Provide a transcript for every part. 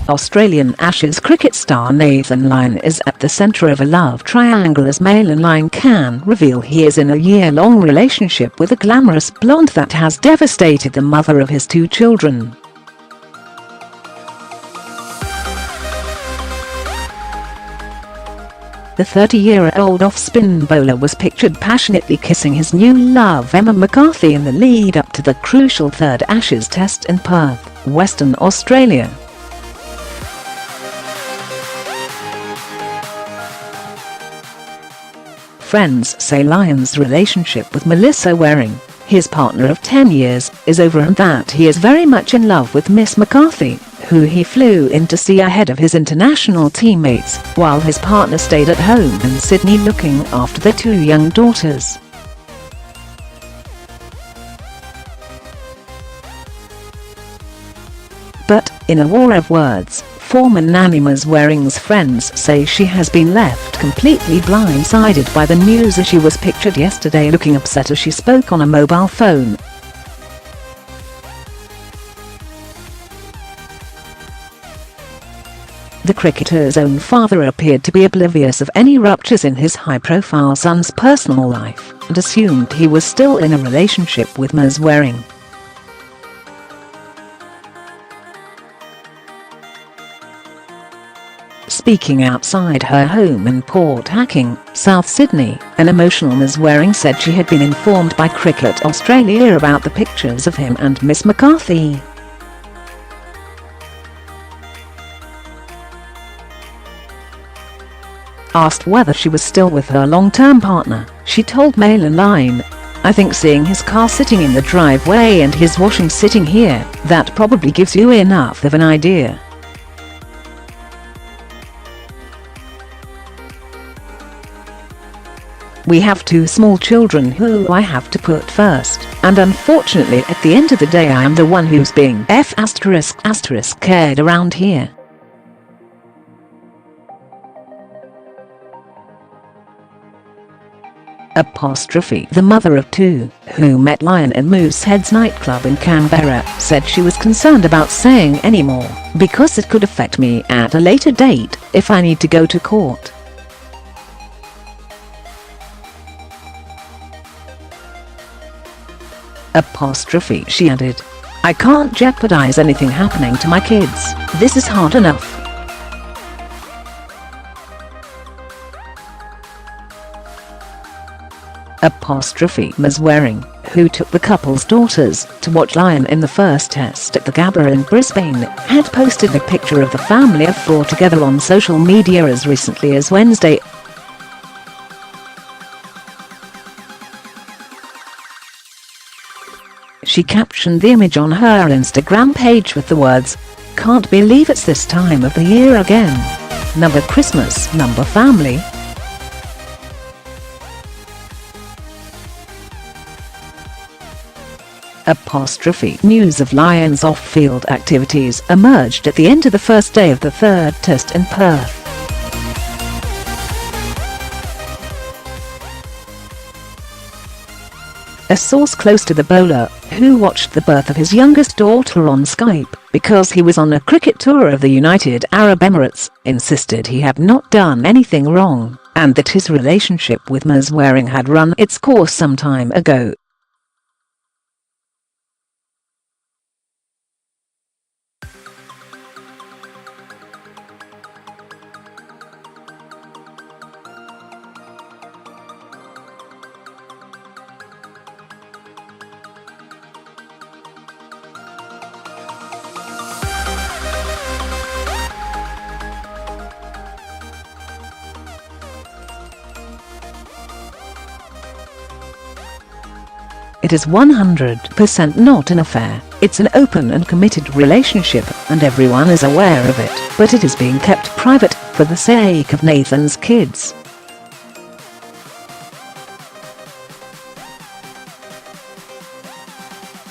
Australian Ashes cricket star Nathan Lyon is at the centre of a love triangle as Malin Lyon can reveal he is in a year-long relationship with a glamorous blonde that has devastated the mother of his 2 children. The 30-year-old off-spin bowler was pictured passionately kissing his new love Emma McCarthy in the lead-up to the crucial 3rd Ashes Test in Perth, Western Australia. Friends say Lyon's relationship with Melissa Waring, his partner of 10 years, is over and that he is very much in love with Miss McCarthy, who he flew in to see ahead of his international teammates, while his partner stayed at home in Sydney looking after their 2 young daughters. But, in a war of words, former nanny Ms. Waring's friends say she has been left completely blindsided by the news as she was pictured yesterday looking upset as she spoke on a mobile phone. The cricketer's own father appeared to be oblivious of any ruptures in his high-profile son's personal life and assumed he was still in a relationship with Ms. Waring. Speaking outside her home in Port Hacking, South Sydney, an emotional Ms. Waring said she had been informed by Cricket Australia about the pictures of him and Miss McCarthy. Asked whether she was still with her long-term partner, she told Malin Lyon, "I think seeing his car sitting in the driveway and his washing sitting here, that probably gives you enough of an idea." "We have 2 small children who I have to put first, and unfortunately at the end of the day I am the one who's being cared around here." The mother of 2, who met Lyon in Moosehead's nightclub in Canberra, said she was concerned about saying any more, because it could affect me at a later date if I need to go to court. She added, "I can't jeopardize anything happening to my kids, this is hard enough." Ms. Waring, who took the couple's daughters to watch Lyon in the first test at the Gabba in Brisbane, had posted a picture of the family of 4 together on social media as recently as Wednesday. She captioned the image on her Instagram page with the words, "Can't believe it's this time of the year again. Number Christmas, number family." News of Lyon's off-field activities emerged at the end of the first day of the 3rd Test in Perth. A source close to the bowler, who watched the birth of his youngest daughter on Skype because he was on a cricket tour of the United Arab Emirates, insisted he had not done anything wrong, and that his relationship with Ms. Waring had run its course some time ago. It is 100% not an affair, it's an open and committed relationship, and everyone is aware of it, but it is being kept private, for the sake of Nathan's kids.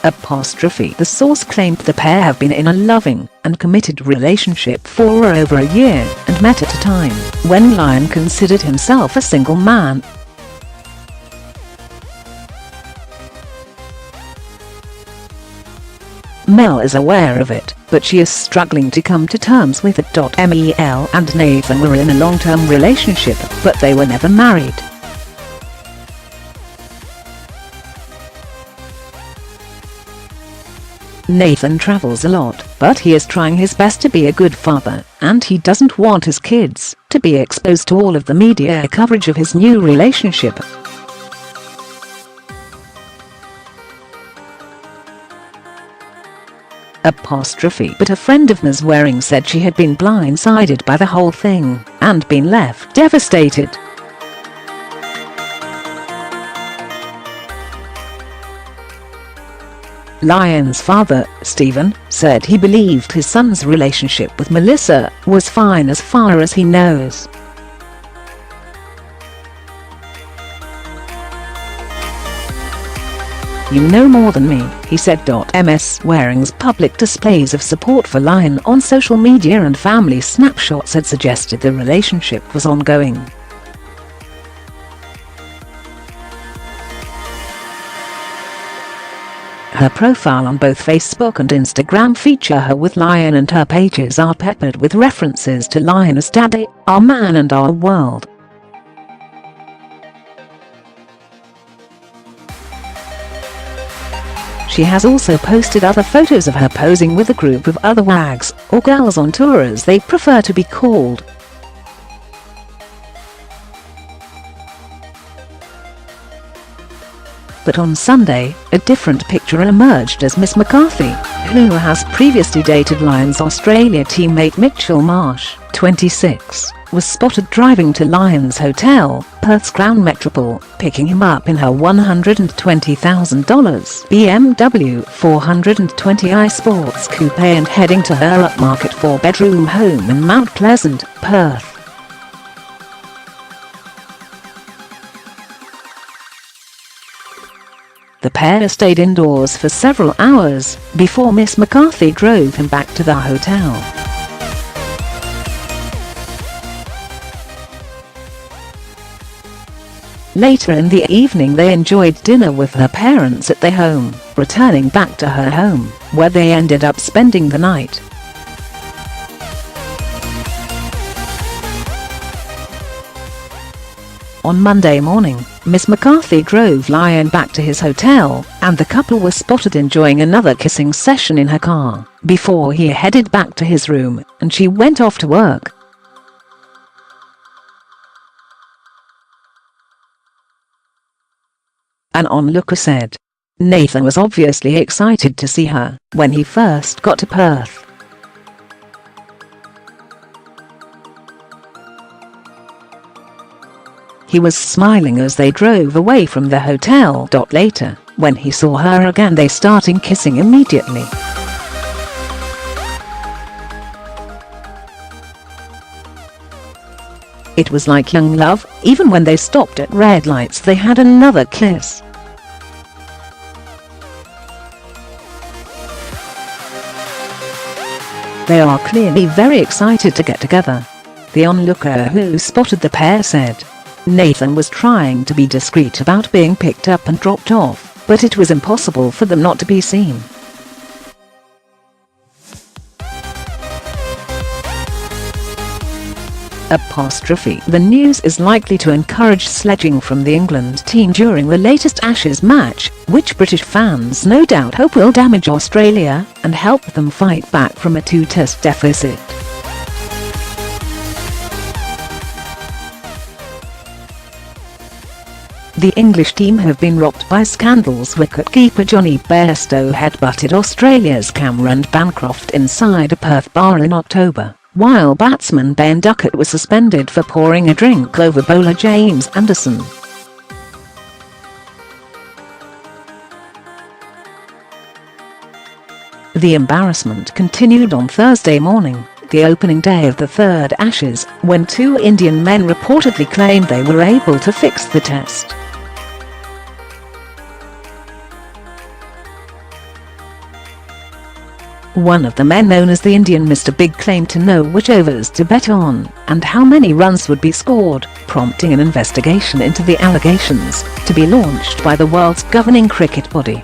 The source claimed the pair have been in a loving and committed relationship for over a year, and met at a time when Lyon considered himself a single man. Mel is aware of it, but she is struggling to come to terms with it. Mel and Nathan were in a long-term relationship, but they were never married. Nathan travels a lot, but he is trying his best to be a good father, and he doesn't want his kids to be exposed to all of the media coverage of his new relationship. But a friend of Ms. Waring said she had been blindsided by the whole thing and been left devastated. Lyon's father, Stephen, said he believed his son's relationship with Melissa was fine as far as he knows. "You know more than me," he said. Ms. Waring's public displays of support for Lyon on social media and family snapshots had suggested the relationship was ongoing. Her profile on both Facebook and Instagram feature her with Lyon, and her pages are peppered with references to Lyon as Daddy, Our Man and Our World. She has also posted other photos of her posing with a group of other wags, or girls on tour as they prefer to be called. But on Sunday, a different picture emerged as Miss McCarthy, who has previously dated Lyon's Australia teammate Mitchell Marsh, 26, was spotted driving to Lyon's hotel, Perth's Crown Metropole, picking him up in her $120,000 BMW 420i Sports Coupe and heading to her upmarket 4-bedroom home in Mount Pleasant, Perth. The pair stayed indoors for several hours before Miss McCarthy drove him back to the hotel. Later in the evening they enjoyed dinner with her parents at their home, returning back to her home, where they ended up spending the night. On Monday morning, Miss McCarthy drove Lyon back to his hotel, and the couple was spotted enjoying another kissing session in her car, before he headed back to his room, and she went off to work. An onlooker said, "Nathan was obviously excited to see her when he first got to Perth. He was smiling as they drove away from the hotel." Later, when he saw her again, they started kissing immediately. "It was like young love, even when they stopped at red lights they had another kiss." "They are clearly very excited to get together," the onlooker who spotted the pair said. Nathan was trying to be discreet about being picked up and dropped off, but it was impossible for them not to be seen. The news is likely to encourage sledging from the England team during the latest Ashes match, which British fans no doubt hope will damage Australia and help them fight back from a 2-test deficit. The English team have been rocked by scandals. Wicketkeeper Johnny Bairstow headbutted Australia's Cameron Bancroft inside a Perth bar in October, while batsman Ben Duckett was suspended for pouring a drink over bowler James Anderson. The embarrassment continued on Thursday morning, the opening day of the third Ashes, when 2 Indian men reportedly claimed they were able to fix the test. One of the men, known as the Indian Mr. Big, claimed to know which overs to bet on and how many runs would be scored, prompting an investigation into the allegations to be launched by the world's governing cricket body.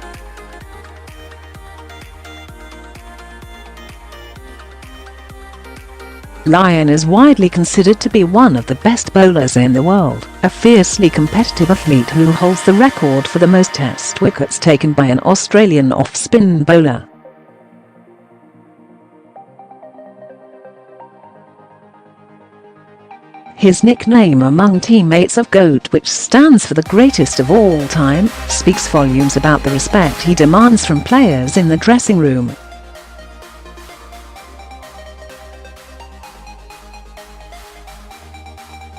Lyon is widely considered to be one of the best bowlers in the world, a fiercely competitive athlete who holds the record for the most Test wickets taken by an Australian off-spin bowler. His nickname among teammates of GOAT, which stands for the greatest of all time, speaks volumes about the respect he demands from players in the dressing room.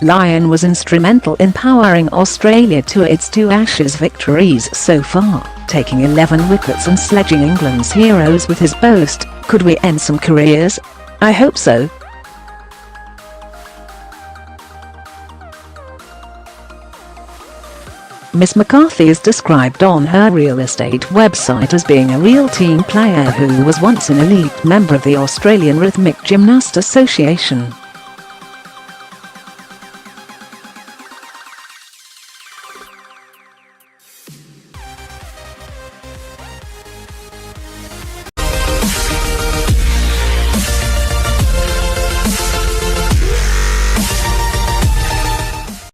Lyon was instrumental in powering Australia to its 2 Ashes victories so far, taking 11 wickets and sledging England's heroes with his boast, "Could we end some careers? I hope so." Miss McCarthy is described on her real estate website as being a real team player who was once an elite member of the Australian Rhythmic Gymnast Association.